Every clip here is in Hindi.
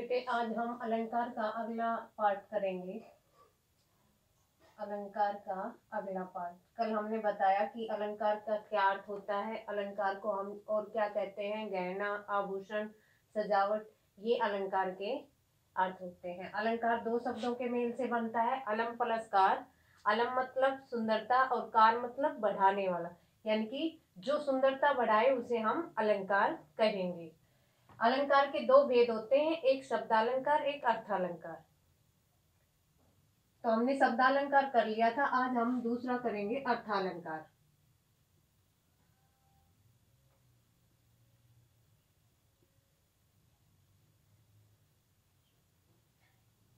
बेटे आज हम अलंकार का अगला पार्ट करेंगे। अलंकार का अगला पार्ट। कल हमने बताया कि अलंकार का क्या अर्थ होता है, अलंकार को हम और क्या कहते हैं, गहना, आभूषण, सजावट, ये अलंकार के अर्थ होते हैं। अलंकार दो शब्दों के मेल से बनता है, अलम प्लस कार। अलम मतलब सुंदरता और कार मतलब बढ़ाने वाला, यानी कि जो सुंदरता बढ़ाए उसे हम अलंकार कहेंगे। अलंकार के दो भेद होते हैं, एक शब्दालंकार, एक अर्थालंकार। तो हमने शब्दालंकार कर लिया था, आज हम दूसरा करेंगे अर्थालंकार।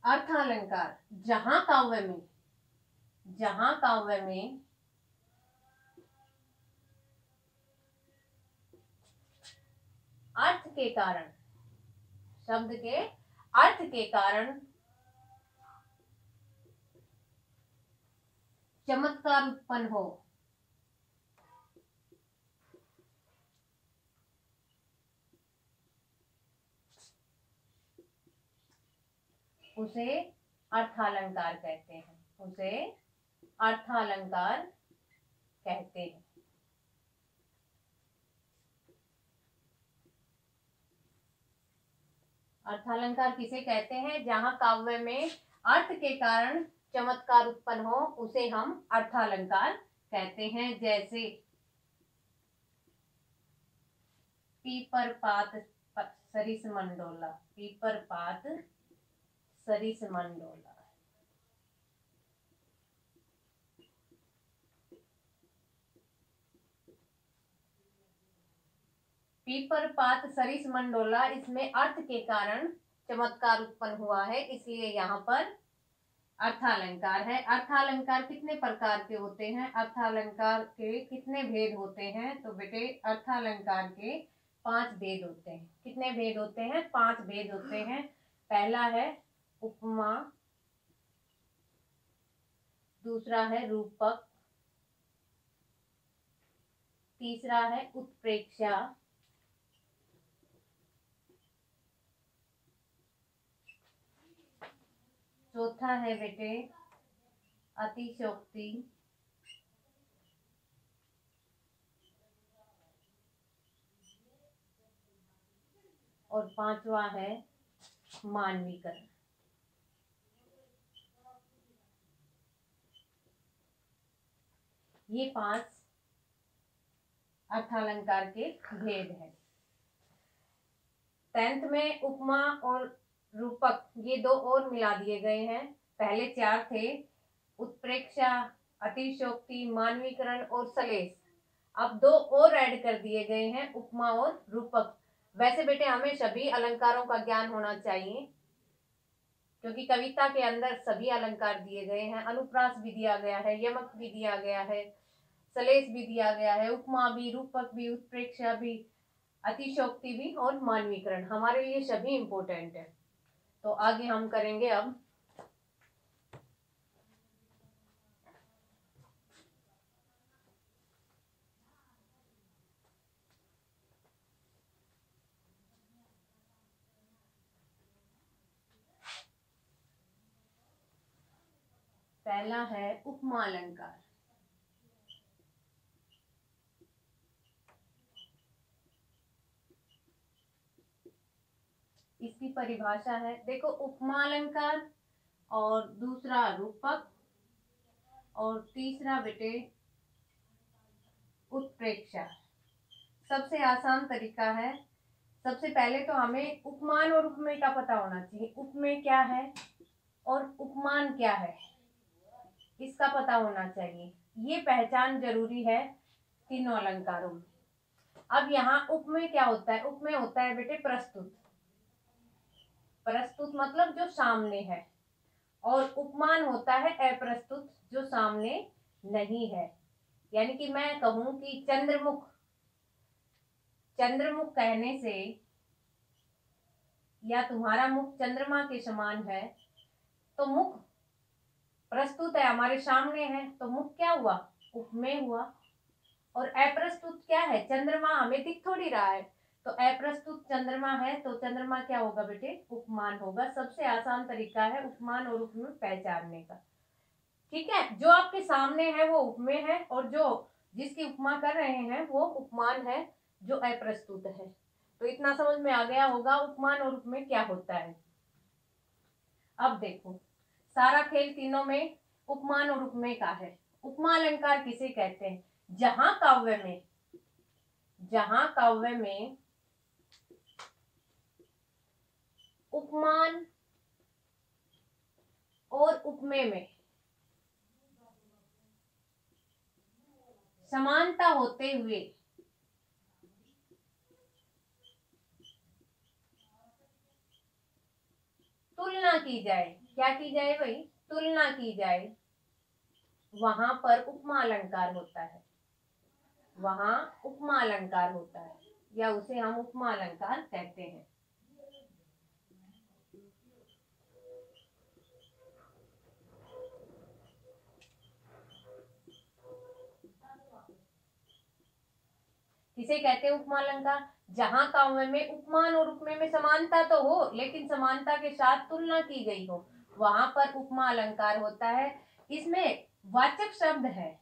अर्थालंकार जहां काव्य में अर्थ के कारण, शब्द के अर्थ के कारण चमत्कार उत्पन्न हो, उसे अर्थालंकार कहते हैं। उसे अर्थालंकार कहते हैं। अर्थालंकार किसे कहते हैं? जहां काव्य में अर्थ के कारण चमत्कार उत्पन्न हो उसे हम अर्थालंकार कहते हैं। जैसे पीपर पात सरिस मंडोला, पीपर पात सरिस मंडोला। पीपर पात सरिस मंडोला, इसमें अर्थ के कारण चमत्कार उत्पन्न हुआ है, इसलिए यहाँ पर अर्थालंकार है। अर्थालंकार कितने प्रकार के होते हैं? अर्थालंकार के कितने भेद होते हैं? तो बेटे अर्थालंकार के 5 भेद होते हैं। कितने भेद होते हैं? 5 भेद होते हैं। पहला है उपमा, दूसरा है रूपक, तीसरा है उत्प्रेक्षा, चौथा है बेटे अतिशयोक्ति, और 5वां है मानवीकरण। ये 5 अर्थालंकार के भेद हैं। 10th में उपमा और रूपक ये 2 और मिला दिए गए हैं। पहले 4 थे, उत्प्रेक्षा, अतिशयोक्ति, मानवीकरण और सलेस। अब 2 और ऐड कर दिए गए हैं, उपमा और रूपक। वैसे बेटे हमें सभी अलंकारों का ज्ञान होना चाहिए, क्योंकि कविता के अंदर सभी अलंकार दिए गए हैं। अनुप्रास भी दिया गया है, यमक भी दिया गया है, सलेस भी दिया गया है, उपमा भी, रूपक भी, उत्प्रेक्षा भी, अतिशयोक्ति भी और मानवीकरण हमारे लिए सभी इंपॉर्टेंट है। तो आगे हम करेंगे अब पहला है उपमा अलंकार। इसकी परिभाषा है, देखो, उपमा अलंकार और दूसरा रूपक और तीसरा बेटे उत्प्रेक्षा। सबसे आसान तरीका है, सबसे पहले तो हमें उपमान और उपमेय का पता होना चाहिए। उपमेय क्या है और उपमान क्या है, इसका पता होना चाहिए। ये पहचान जरूरी है तीनों अलंकारों में। अब यहाँ उपमेय क्या होता है? उपमेय होता है बेटे प्रस्तुत। प्रस्तुत मतलब जो सामने है, और उपमान होता है अप्रस्तुत, जो सामने नहीं है। यानी कि मैं कहूं कि चंद्रमुख, चंद्रमुख कहने से, या तुम्हारा मुख चंद्रमा के समान है, तो मुख प्रस्तुत है, हमारे सामने है, तो मुख क्या हुआ? उपमेय हुआ। और अप्रस्तुत क्या है? चंद्रमा हमें दिख थोड़ी रहा है, तो अप्रस्तुत चंद्रमा है तो चंद्रमा क्या होगा बेटे, उपमान होगा। सबसे आसान तरीका है उपमान और उपमेय पहचानने का। ठीक है, जो आपके सामने है वो उपमेय है और जो जिसकी उपमा कर रहे हैं वो उपमान है जो अप्रस्तुत है। तो इतना समझ में आ गया होगा उपमान और उपमेय क्या होता है। अब देखो, सारा खेल तीनों में उपमान और उपमेय का है। उपमा अलंकार किसे कहते हैं? जहां काव्य में उपमान और उपमेय में समानता होते हुए तुलना की जाए, क्या की जाए भाई, तुलना की जाए, वहां पर उपमा अलंकार होता है। वहां उपमा अलंकार होता है या उसे हम उपमा अलंकार कहते हैं। किसे कहते हैं उपमा अलंकार? जहां काव्य में उपमान और उपमेय में समानता तो हो लेकिन समानता के साथ तुलना की गई हो, वहां पर उपमा अलंकार होता है। इसमें वाचक शब्द है,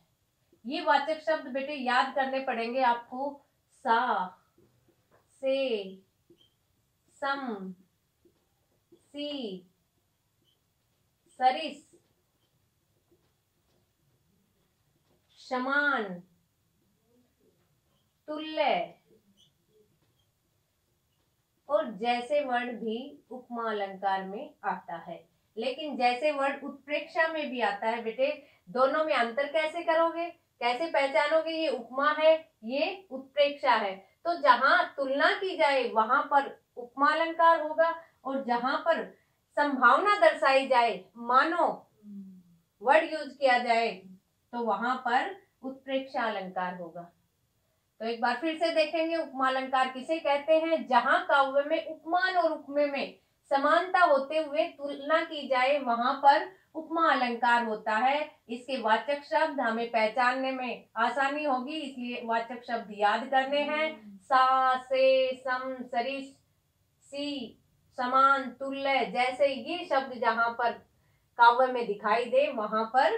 ये वाचक शब्द बेटे याद करने पड़ेंगे आपको। सा, से, सम, सी, सरिस, समान, तुल्य और जैसे वर्ड भी उपमा अलंकार में आता है। लेकिन जैसे वर्ड उत्प्रेक्षा में भी आता है बेटे, दोनों में अंतर कैसे करोगे, कैसे पहचानोगे ये उपमा है ये उत्प्रेक्षा है? तो जहां तुलना की जाए वहां पर उपमा अलंकार होगा और जहां पर संभावना दर्शाई जाए, मानो वर्ड यूज किया जाए, तो वहां पर उत्प्रेक्षा अलंकार होगा। तो एक बार फिर से देखेंगे उपमा अलंकार किसे कहते हैं? जहां काव्य में उपमान और उपमेय में समानता होते हुए तुलना की जाए वहां पर उपमा अलंकार होता है। इसके वाचक शब्द हमें पहचानने में आसानी होगी, इसलिए वाचक शब्द याद करने हैं। सा, से, सम, सरिस, सी, समान, तुल्य, जैसे ये शब्द जहां पर काव्य में दिखाई दे वहां पर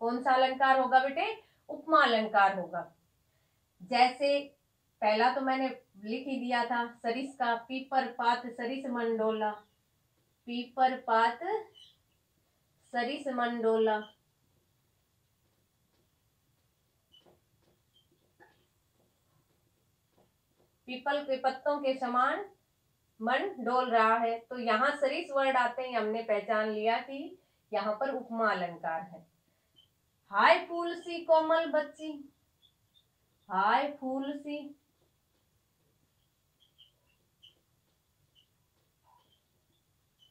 कौन सा अलंकार होगा बेटे? उपमा अलंकार होगा। जैसे पहला तो मैंने लिख ही दिया था, सरिस का पीपर पात सरिस मंडोला, पीपर पात सरिस मंडोला। पीपल के पत्तों के समान मन डोल रहा है, तो यहाँ सरिस वर्ड आते ही हमने पहचान लिया कि यहाँ पर उपमा अलंकार है। हाय फूल सी कोमल बच्ची, हाय फूल सी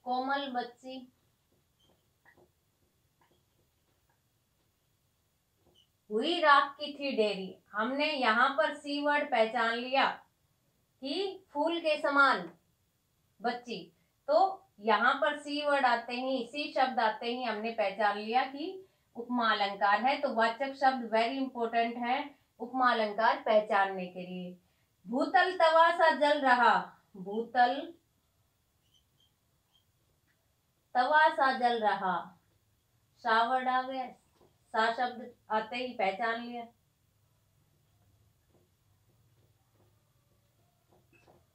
कोमल बच्ची, हुई राख की थी डेरी। हमने यहाँ पर सी वर्ड पहचान लिया कि फूल के समान बच्ची, तो यहाँ पर सी वर्ड आते ही, सी शब्द आते ही हमने पहचान लिया कि उपमा अलंकार है। तो वाचक शब्द वेरी इंपॉर्टेंट है उपमा अलंकार पहचानने के लिए। भूतल तवा सा जल रहा, भूतल तवा सा जल रहा, सा वर्ड आ गया, सा शब्द आते ही पहचान लिया।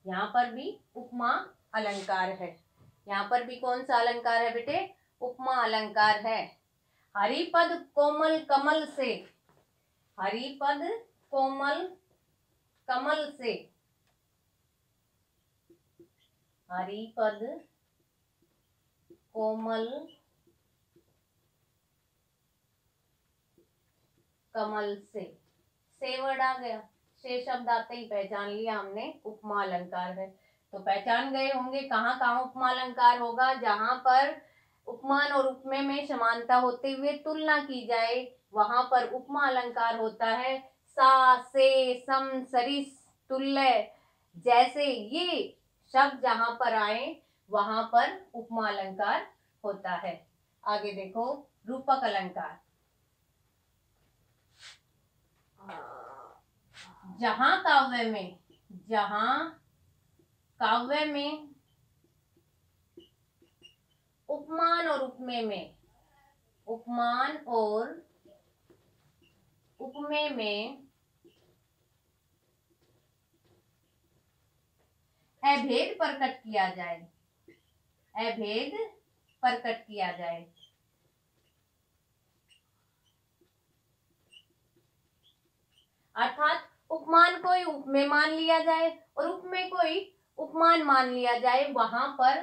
यहाँ पर भी उपमा अलंकार है। यहाँ पर भी कौन सा अलंकार है बेटे? उपमा अलंकार है। हरिपद कोमल कमल से, हरिपद कोमल कमल से, हरिपद कोमल कमल से वर्ड आ गया, से शब्द आते ही पहचान लिया हमने उपमा अलंकार है। तो पहचान गए होंगे कहाँ कहाँ उपमा अलंकार होगा? जहां पर उपमान और उपमेय में समानता होते हुए तुलना की जाए वहां पर उपमा अलंकार होता है। सा, से, सम, सरिस, तुल्य, जैसे ये शब्द जहां पर आए वहां पर उपमा अलंकार होता है। आगे देखो, रूपक अलंकार। जहां काव्य में, जहां काव्य में उपमान और उपमेय में, उपमान और उपमेय में अभेद प्रकट किया जाए, अभेद प्रकट किया जाए। अर्थात उपमान कोई उपमेय मान लिया जाए और उपमेय कोई उपमान मान लिया जाए, वहां पर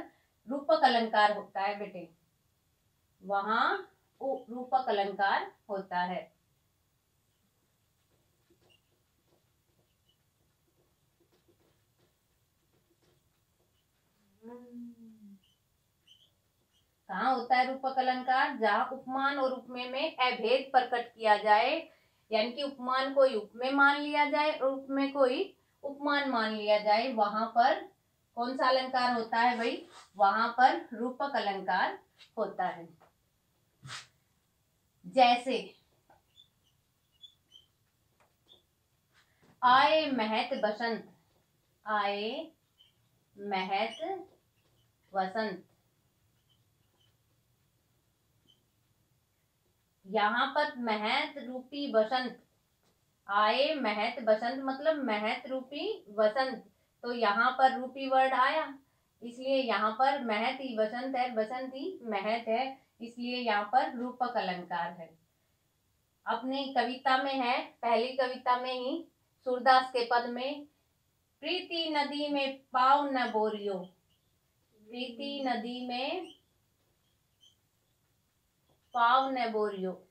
रूपक अलंकार होता है बेटे, वहां रूपक अलंकार होता है। कहाँ होता है रूपक अलंकार? जहां उपमान और उपमेय में अभेद प्रकट किया जाए, यानी कि उपमान कोई उपमेय मान लिया जाए और उपमेय कोई उपमान मान लिया जाए, वहां पर कौन सा अलंकार होता है भाई? वहां पर रूपक अलंकार होता है। जैसे आए महत बसंत, आए महत वसंत, यहाँ पर महत रूपी बसंत, आए महत बसंत मतलब महत रूपी वसंत, तो यहाँ पर रूपी वर्ड आया, इसलिए यहाँ पर महत ही बसंत है, बसंत ही महत है, इसलिए यहाँ पर रूपक अलंकार है। अपनी कविता में है, पहली कविता में ही सूरदास के पद में, प्रीति नदी में पाव न बोरियो, प्रीति नदी में पाव न बोरियो,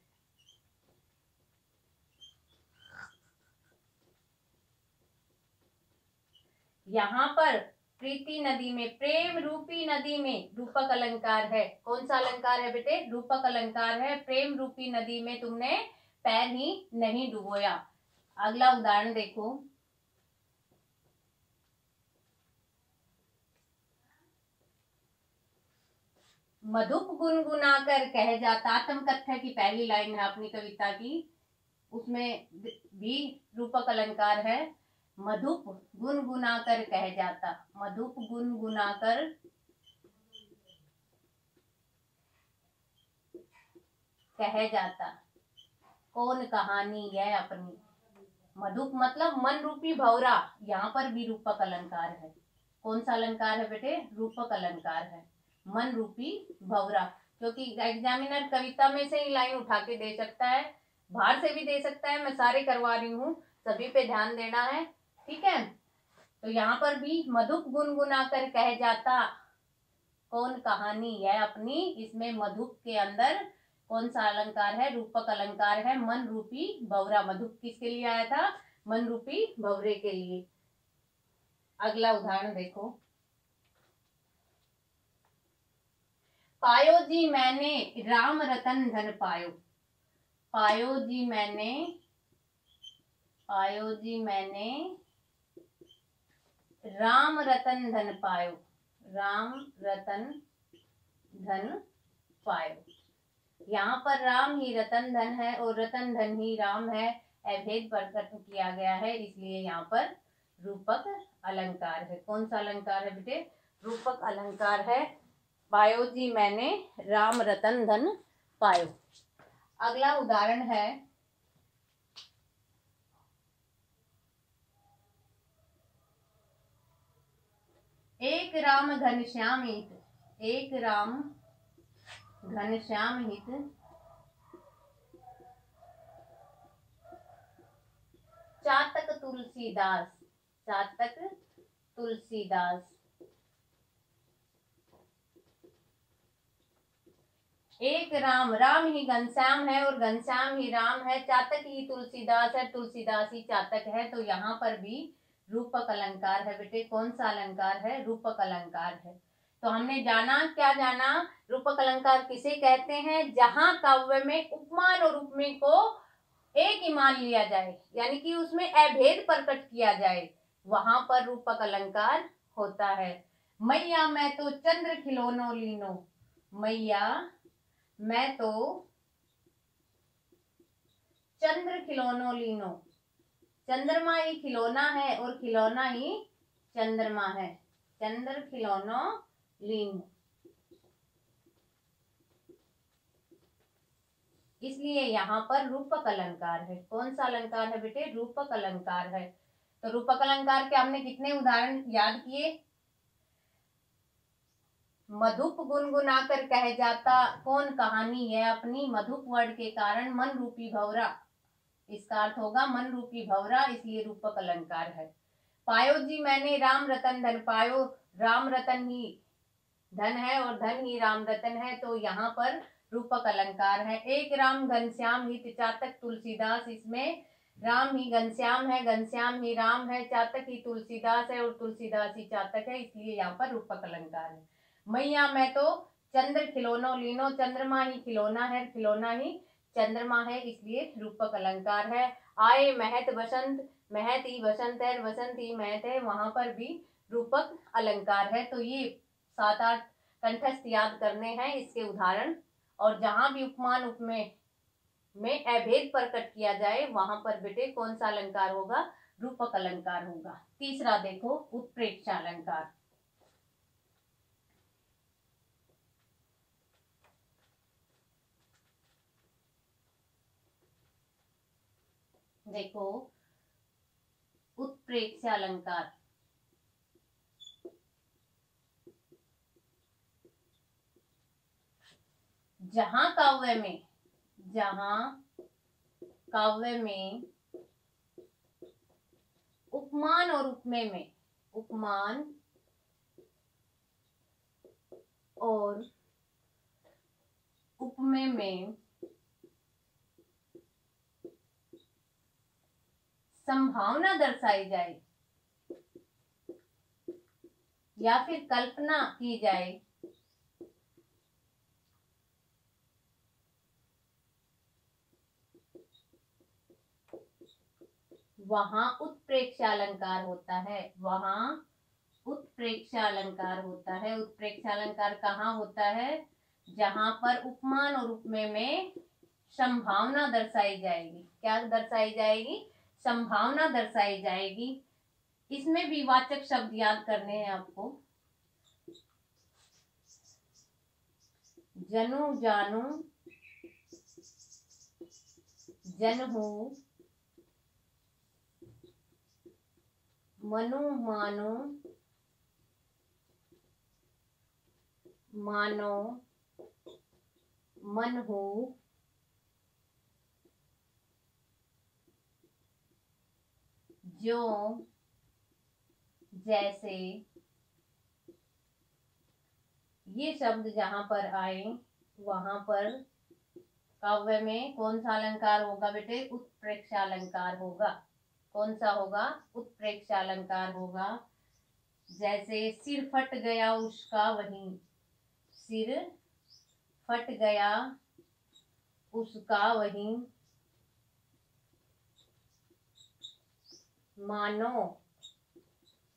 यहाँ पर प्रीति नदी में, प्रेम रूपी नदी में रूपक अलंकार है। कौन सा अलंकार है बेटे? रूपक अलंकार है। प्रेम रूपी नदी में तुमने पैर ही नहीं डुबोया। अगला उदाहरण देखो, मधुप गुनगुनाकर कह जाता, आत्मकथ्य की पहली लाइन है अपनी कविता की, उसमें भी रूपक अलंकार है। मधुप गुनगुनाकर कह जाता, मधुप गुनगुनाकर कह जाता, कौन कहानी है अपनी। मधुप मतलब मन रूपी भौरा, यहाँ पर भी रूपक अलंकार है। कौन सा अलंकार है बेटे? रूपक अलंकार है, मन रूपी भौरा, क्योंकि एग्जामिनर कविता में से ही लाइन उठा के दे सकता है, बाहर से भी दे सकता है, मैं सारे करवा रही हूँ, सभी पे ध्यान देना है, ठीक है। तो यहाँ पर भी मधुप गुनगुनाकर कह जाता, कौन कहानी है अपनी, इसमें मधुप के अंदर कौन सा अलंकार है? रूपक अलंकार है, मन रूपी भौरा। मधुप किसके लिए आया था? मन रूपी भौरे के लिए। अगला उदाहरण देखो, पायो जी मैंने राम रतन धन पायो, पायो जी मैंने, पायो जी मैंने राम रतन धन पायो, राम रतन धन पायो। यहाँ पर राम ही रतन धन है और रतन धन ही राम है, अभेद प्रकट किया गया है, इसलिए यहाँ पर रूपक अलंकार है। कौन सा अलंकार है बेटे? रूपक अलंकार है। पायो जी मैंने राम रतन धन पायो। अगला उदाहरण है, एक राम घनश्याम हित, एक राम घनश्याम हित, चातक तुलसीदास, चातक तुलसीदास। एक राम, राम ही घनश्याम है और घनश्याम ही राम है, चातक ही तुलसीदास है, तुलसीदास ही चातक है, तो यहाँ पर भी रूपक अलंकार है बेटे। कौन सा अलंकार है? रूपक अलंकार है। तो हमने जाना, क्या जाना? रूपक अलंकार किसे कहते हैं? जहां काव्य में उपमान और उपमेय को एक ही मान लिया जाए, यानी कि उसमें अभेद प्रकट किया जाए, वहां पर रूपक अलंकार होता है। मैया मैं तो चंद्र खिलौनो लीनो, मैया मैं तो चंद्र खिलौनो लीनो, चंद्रमा ही खिलौना है और खिलौना ही चंद्रमा है। चंद्र खिलौनो लीनो। इसलिए यहाँ पर रूपक अलंकार है। कौन सा अलंकार है बेटे? रूपक अलंकार है। तो रूपक अलंकार के हमने कितने उदाहरण याद किए? मधुप गुनगुनाकर कह जाता कौन कहानी है अपनी, मधुप वर्ड के कारण मन रूपी भंवरा। इसका अर्थ होगा मन रूपी भंवरा, इसलिए रूपक अलंकार है। पायो जी मैंने राम रतन धन पायो, राम रतन ही धन है और धन ही राम रतन है, तो यहाँ पर रूपक अलंकार है। एक राम घनश्याम हित चातक तुलसीदास, इसमें राम ही घनश्याम है, घनश्याम ही राम है, चातक ही तुलसीदास है और तुलसीदास ही चातक है, इसलिए यहाँ पर रूपक अलंकार है। मैया मैं तो चंद्र खिलौनो लीनो, चंद्रमा ही खिलौना है, खिलौना ही चंद्रमा है, इसलिए रूपक अलंकार है। आए महत बसंत, महत ही बसंत है, बसंत ही महत है, वहां पर भी रूपक अलंकार है। तो ये 7-8 कंठस्थ याद करने हैं इसके उदाहरण। और जहां भी उपमान उपमेय में अभेद प्रकट किया जाए वहां पर बेटे कौन सा अलंकार होगा? रूपक अलंकार होगा। तीसरा देखो उत्प्रेक्षा अलंकार। देखो उत्प्रेक्षा अलंकार, जहां काव्य में उपमान और उपमेय में, उपमान और उपमेय में संभावना दर्शाई जाए या फिर कल्पना की जाए, वहां उत्प्रेक्षा अलंकार होता है। वहां उत्प्रेक्षा अलंकार होता है। उत्प्रेक्षा अलंकार कहाँ होता है? जहां पर उपमान और उपमेय में संभावना दर्शाई जाएगी। क्या दर्शाई जाएगी? संभावना दर्शाई जाएगी। इसमें भी वाचक शब्द याद करने हैं आपको। जनु जानू, जनहू, मनु मानो, मानो, मनहू, जो, जैसे, ये शब्द जहां पर आए वहां पर काव्य में कौन सा अलंकार होगा बेटे? उत्प्रेक्षा अलंकार होगा। कौन सा होगा? उत्प्रेक्षा अलंकार होगा। जैसे सिर फट गया उसका वहीं, सिर फट गया उसका वहीं, मानो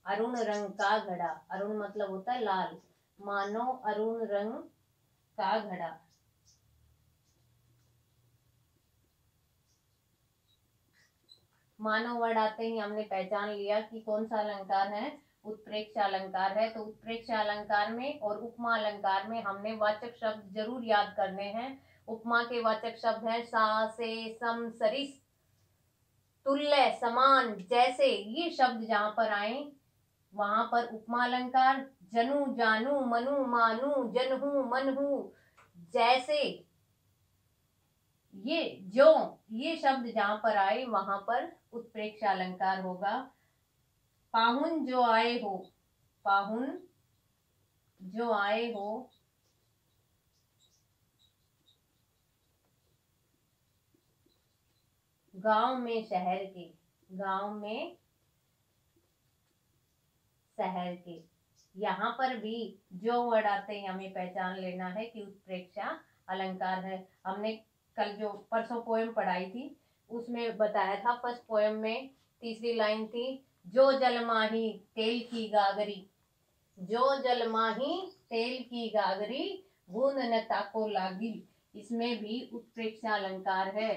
अरुण रंग का घड़ा, अरुण मतलब होता है लाल, मानो अरुण रंग का घड़ा। मानव वर्ड आते ही हमने पहचान लिया कि कौन सा अलंकार है? उत्प्रेक्षा अलंकार है। तो उत्प्रेक्षा अलंकार में और उपमा अलंकार में हमने वाचक शब्द जरूर याद करने हैं। उपमा के वाचक शब्द हैं सा, से, सम, सरिस, तुल्य, समान, जैसे। ये शब्द जहां पर आए वहां पर उपमा अलंकार। जनु जानू, मनु मानू, जनहू मनहू, जैसे, ये शब्द जहां पर आए वहां पर उत्प्रेक्षा अलंकार होगा। पाहुन जो आए हो, पाहुन जो आए हो, गांव में शहर के, गांव में शहर के। यहाँ पर भी जो वर्ड आते हैं हमें पहचान लेना है कि उत्प्रेक्षा अलंकार है। हमने कल जो परसों पोएम पढ़ाई थी उसमें बताया था, फर्स्ट पोएम में तीसरी लाइन थी, जो जल माही तेल की गागरी, जो जल माही तेल की गागरी, बूंद न ताको लागी। इसमें भी उत्प्रेक्षा अलंकार है।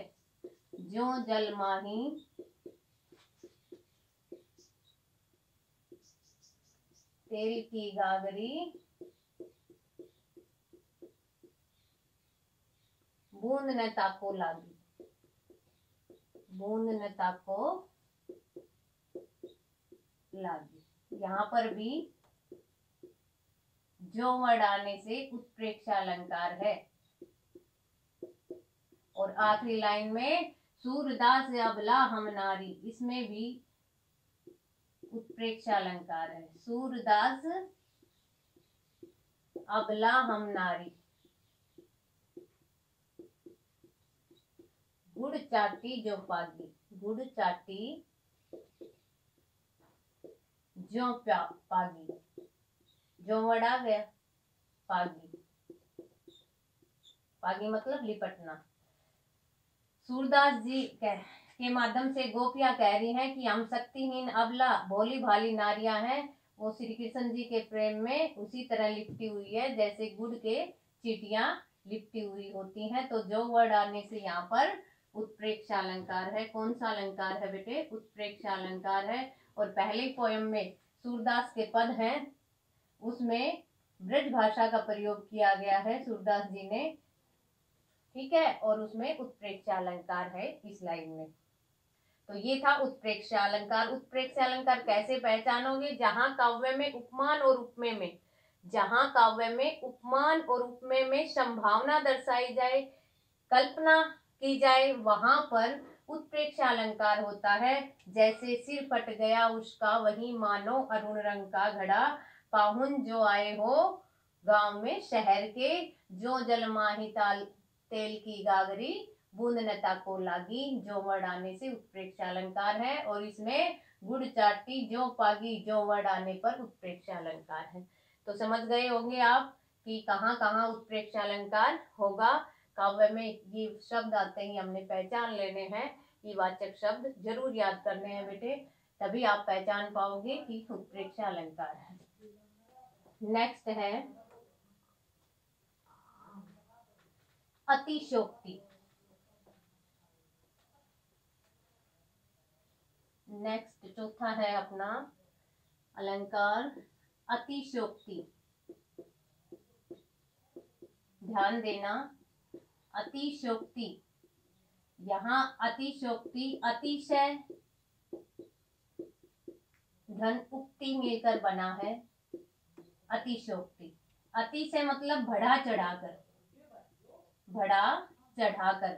जो जल माही तेल की गागरी बूंद न ताको लागी, बूंद न ताको लागी। यहाँ पर भी जो वर्ड आने से उत्प्रेक्षा अलंकार है। और आखिरी लाइन में सूरदास अबला हम नारी, इसमें भी उत्प्रेक्षा अलंकार है। सूरदास अबला हम नारी, गुड़ चाटी जो पागी, गुड़ चाटी जो पागी, जो वर्ड आ गया पागी, पागी मतलब लिपटना। सूरदास जी के माध्यम से गोपियां कह रही हैं कि हम शक्तिहीन अबला भोली भाली नारियां हैं, वो श्री कृष्ण जी के प्रेम में उसी तरह लिपटी हुई है जैसे गुड़ के चीटियां लिपटी हुई होती हैं। तो जो वर्ड आने से यहाँ पर उत्प्रेक्षा अलंकार है। कौन सा अलंकार है बेटे? उत्प्रेक्षा अलंकार है। और पहले पोयम में सूरदास के पद हैं, उसमें ब्रज भाषा का प्रयोग किया गया है सूरदास जी ने, ठीक है, और उसमें उत्प्रेक्षा अलंकार है इस लाइन में। तो ये था उत्प्रेक्षा अलंकार। उत्प्रेक्षा अलंकार कैसे पहचानोगे? जहां काव्य में उपमान और उपमेय में, जहां काव्य में उपमान और उपमेय में संभावना दर्शाई जाए, कल्पना की जाए, वहां पर उत्प्रेक्षा अलंकार होता है। जैसे सिर फट गया उसका वही मानो अरुण रंग का घड़ा, पाहुन जो आए हो गांव में शहर के, जो जलमाही तेल की गागरी बूंद न ताको लागी, जो वर्ड आने से उत्प्रेक्षा अलंकार है। और इसमें गुड़ चाटी जो पागी, जो वर्ड आने पर उत्प्रेक्षा अलंकार है। तो समझ गए होंगे आप कि कहाँ कहाँ उत्प्रेक्षा अलंकार होगा। काव्य में ये शब्द आते ही हमने पहचान लेने हैं, ये वाचक शब्द जरूर याद करने हैं बेटे, तभी आप पहचान पाओगे कि उत्प्रेक्षा अलंकार है। नेक्स्ट है अतिशोक्ति। नेक्स्ट चौथा है अपना अलंकार अतिशोक्ति। ध्यान देना, अतिशोक्ति, यहाँ अतिशोक्ति अतिशय धन उक्ति मिलकर बना है अतिशोक्ति। अतिशय मतलब बढ़ा चढ़ाकर, बढ़ा चढ़ाकर,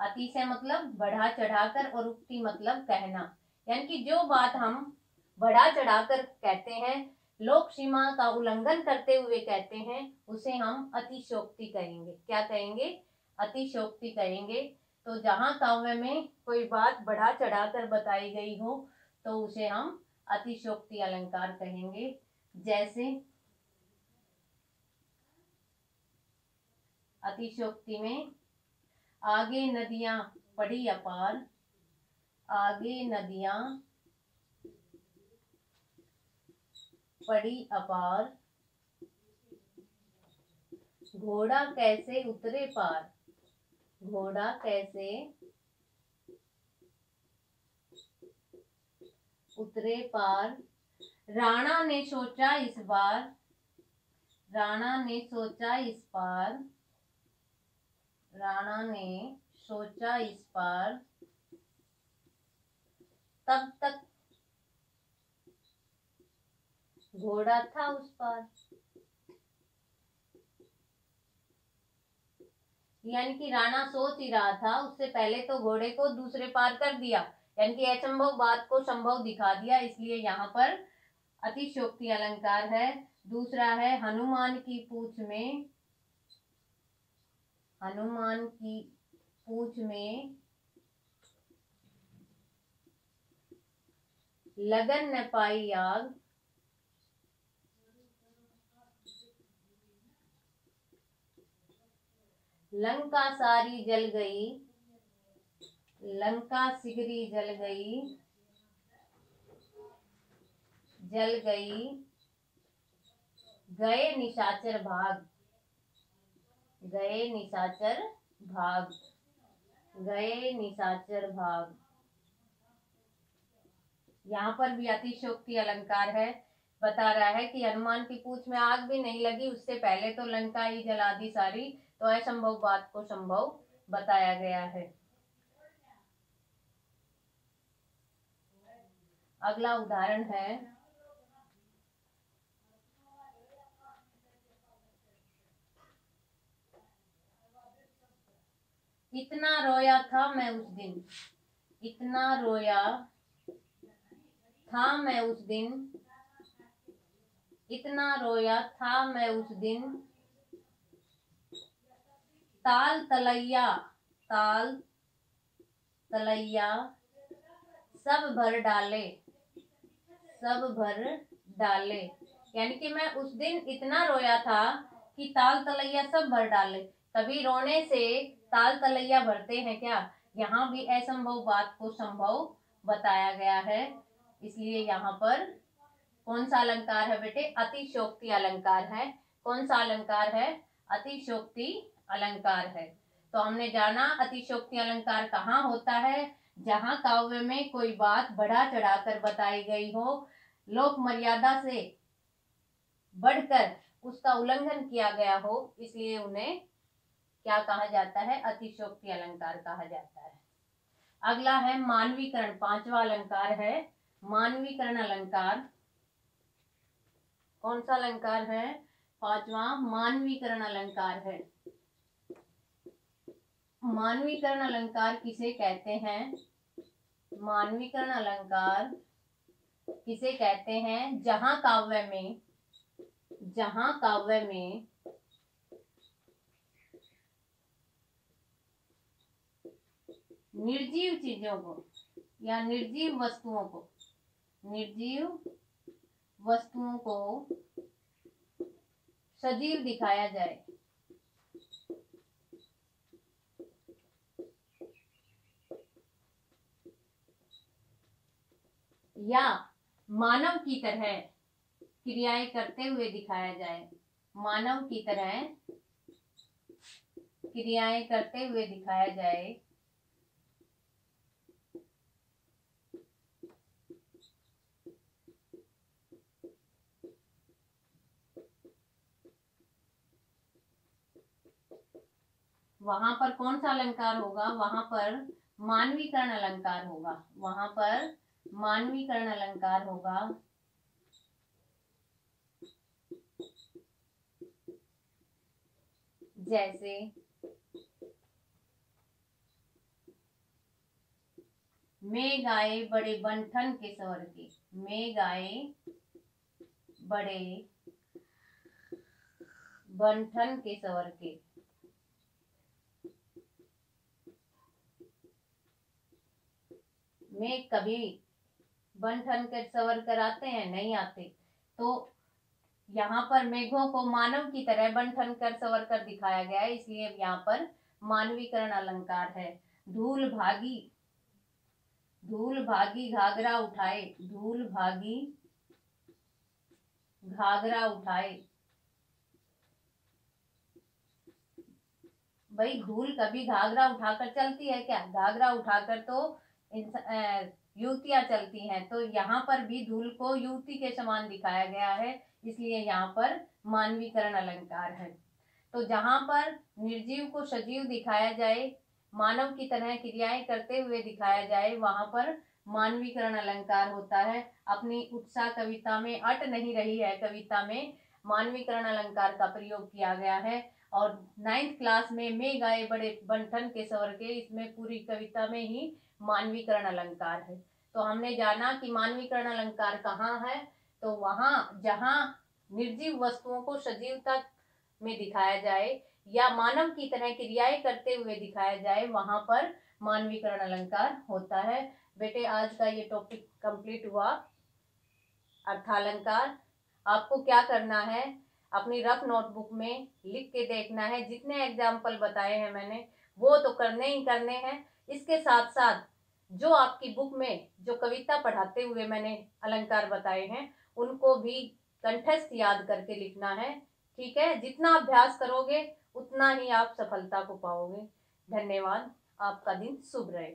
अतिशय मतलब बढ़ा चढ़ाकर, और उक्ति मतलब कहना, यानी कि जो बात हम बढ़ा चढ़ाकर कहते हैं, लोक सीमा का उल्लंघन करते हुए कहते हैं, उसे हम अतिशोक्ति कहेंगे। क्या कहेंगे? अतिशोक्ति कहेंगे। तो जहां काव्य में कोई बात बढ़ा चढ़ाकर बताई गई हो तो उसे हम अतिशोक्ति अलंकार कहेंगे। जैसे अतिशोक्ति में आगे नदियां पड़ी अपार, आगे नदियां पड़ी अपार, घोड़ा कैसे उतरे पार, घोड़ा कैसे उतरे पार, राणा ने सोचा इस बार, राणा ने सोचा इस पार, राणा ने सोचा इस पार, तब तक घोड़ा था उस पार। यानी कि राणा सोच ही रहा था, उससे पहले तो घोड़े को दूसरे पार कर दिया, यानी कि असंभव बात को संभव दिखा दिया, इसलिए यहाँ पर अतिशोक्ति अलंकार है। दूसरा है हनुमान की पूछ में, हनुमान की पूछ में लगन न पाई आग, लंका सारी जल गई, लंका सिगरी जल गई, जल गई, गए निशाचर भाग, गए निशाचर भाग, गए निशाचर भाग। यहाँ पर भी अतिशोक्ति अलंकार है। बता रहा है कि हनुमान की पूंछ में आग भी नहीं लगी, उससे पहले तो लंका ही जला दी सारी। तो असंभव बात को संभव बताया गया है। अगला उदाहरण है, इतना रोया था मैं उस दिन, इतना रोया था मैं उस दिन, इतना रोया था मैं उस दिन, ताल तलैया, ताल तलैया सब भर डाले, सब भर डाले। यानी कि मैं उस दिन इतना रोया था कि ताल तलैया सब भर डाले। कभी रोने से ताल तलैया भरते हैं क्या? यहाँ भी असंभव बात को संभव बताया गया है। इसलिए यहाँ पर कौन सा अलंकार है बेटे? अतिशयोक्ति अलंकार है। कौन सा अलंकार है? अतिशयोक्ति अलंकार है। तो हमने जाना अतिशयोक्ति अलंकार कहाँ होता है? जहाँ काव्य में कोई बात बढ़ा चढ़ाकर बताई गई हो, लोक मर्यादा से बढ़कर उसका उल्लंघन किया गया हो, इसलिए उन्हें क्या कहा जाता है? अतिशयोक्ति अलंकार कहा जाता है। अगला है मानवीकरण, पांचवा अलंकार है मानवीकरण अलंकार। कौन सा अलंकार है? पांचवा मानवीकरण अलंकार है। मानवीकरण अलंकार किसे कहते हैं? मानवीकरण अलंकार किसे कहते हैं? जहां काव्य में, जहां काव्य में निर्जीव चीजों को या निर्जीव वस्तुओं को, निर्जीव वस्तुओं को सजीव दिखाया जाए, या मानव की तरह क्रियाएं करते हुए दिखाया जाए, मानव की तरह क्रियाएं करते हुए दिखाया जाए, वहां पर कौन सा अलंकार होगा? वहां पर मानवीकरण अलंकार होगा। वहां पर मानवीकरण अलंकार होगा। जैसे मेघ आए बड़े बंठन के स्वर के, मेघ आए बड़े बंठन के स्वर के। मेघ कभी बंठन के स्वर कर आते हैं? नहीं आते। तो यहाँ पर मेघों को मानव की तरह बंठन कर सवर कर दिखाया गया है, इसलिए यहाँ पर मानवीकरण अलंकार है। धूल भागी, धूल भागी घाघरा उठाए, धूल भागी घाघरा उठाए। भाई धूल कभी घाघरा उठाकर चलती है क्या? घाघरा उठाकर तो युवतियां चलती हैं। तो यहाँ पर भी धूल को युवती के समान दिखाया गया है, इसलिए यहाँ पर मानवीकरण अलंकार है। तो जहाँ पर निर्जीव को सजीव दिखाया जाए, मानव की तरह क्रियाएं करते हुए दिखाया जाए, वहां पर मानवीकरण अलंकार होता है। अपनी उत्साह कविता में अट नहीं रही है, कविता में मानवीकरण अलंकार का प्रयोग किया गया है। और 9th क्लास में मेघ आए बड़े बंठन के स्वर के, इसमें पूरी कविता में ही मानवीकरण अलंकार है। तो हमने जाना कि मानवीकरण अलंकार कहाँ है? तो वहां जहां निर्जीव वस्तुओं को सजीवता में दिखाया जाए या मानव की तरह क्रियाएं करते हुए दिखाया जाए, वहां पर मानवीकरण अलंकार होता है। बेटे आज का ये टॉपिक कंप्लीट हुआ, अर्थालंकार। आपको क्या करना है? अपनी रफ नोटबुक में लिख के देखना है। जितने एग्जाम्पल बताए हैं मैंने वो तो करने ही करने हैं। इसके साथ साथ जो आपकी बुक में जो कविता पढ़ाते हुए मैंने अलंकार बताए हैं उनको भी कंठस्थ याद करके लिखना है। ठीक है? जितना अभ्यास करोगे उतना ही आप सफलता को पाओगे। धन्यवाद। आपका दिन शुभ रहे।